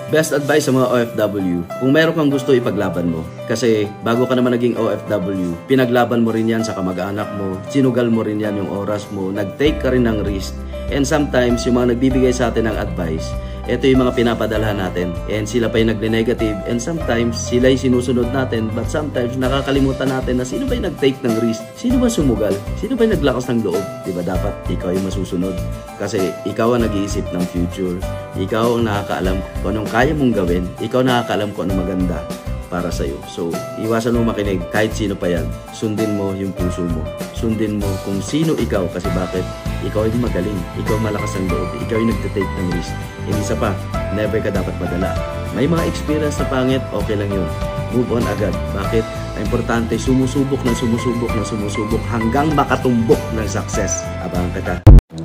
Best advice sa mga OFW, kung meron kang gusto ipaglaban mo. Kasi bago ka naman naging OFW, pinaglaban mo rin yan sa kamag-anak mo, sinugal mo rin yan yung oras mo, nag-take ka rin ng risk. And sometimes, yung mga nagbibigay sa atin ng advice, ito yung mga pinapadalhan natin. And sila pa yung nagle-negative. And sometimes, sila yung sinusunod natin. But sometimes, nakakalimutan natin na sino ba yung nag-take ng risk? Sino ba sumugal? Sino ba yung naglakas ng loob? Diba dapat ikaw yung masusunod? Kasi ikaw ang nag-iisip ng future. Ikaw ang nakakaalam kung anong kaya mong gawin. Ikaw nakakaalam kung anong maganda para sa'yo. So, iwasan mo makinig kahit sino pa yan. Sundin mo yung puso mo. Sundin mo kung sino ikaw. Kasi bakit? Ikaw yung magaling. Ikaw malakas ang loob. Ikaw yung nagtitake ng risk. And isa pa, never ka dapat madala. May mga experience na pangit, okay lang yun. Move on agad. Bakit? Ang importante, sumusubok hanggang makatumbok ng success. Abangan kita.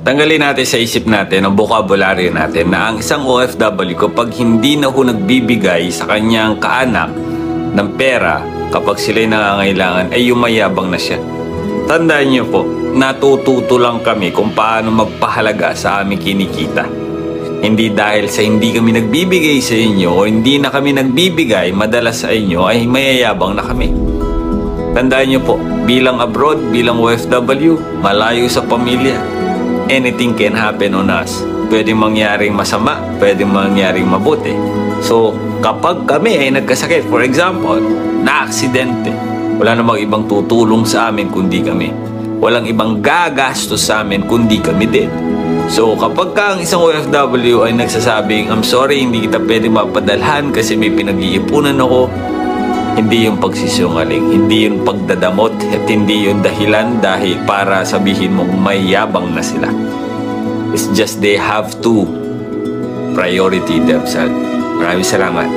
Tanggalin natin sa isip natin ang vocabulary natin na ang isang OFW kapag hindi na ho nagbibigay sa kanyang kaanak ng pera kapag sila'y nangangailangan ay yumayabang na siya. Tandaan niyo po, natututo lang kami kung paano magpahalaga sa aming kinikita. Hindi dahil sa hindi kami nagbibigay sa inyo o hindi na kami nagbibigay madalas sa inyo ay mayayabang na kami. Tandaan niyo po, bilang abroad, bilang OFW, malayo sa pamilya, anything can happen on us. Pwedeng mangyaring masama, pwedeng mangyaring mabuti. So, kapag kami ay nagkasakit, for example, na-aksidente, wala namang ibang tutulong sa amin kundi kami. Walang ibang gagastos sa amin kundi kami din. So, kapag ka ang isang OFW ay nagsasabing, I'm sorry, hindi kita pwede mapadalhan kasi may pinag-iipunan ako, hindi yung pagsisungaling, hindi yung pagdadamot, at hindi yung dahilan dahil para sabihin mong may yabang na sila. It's just they have to priority themselves. Maraming salamat.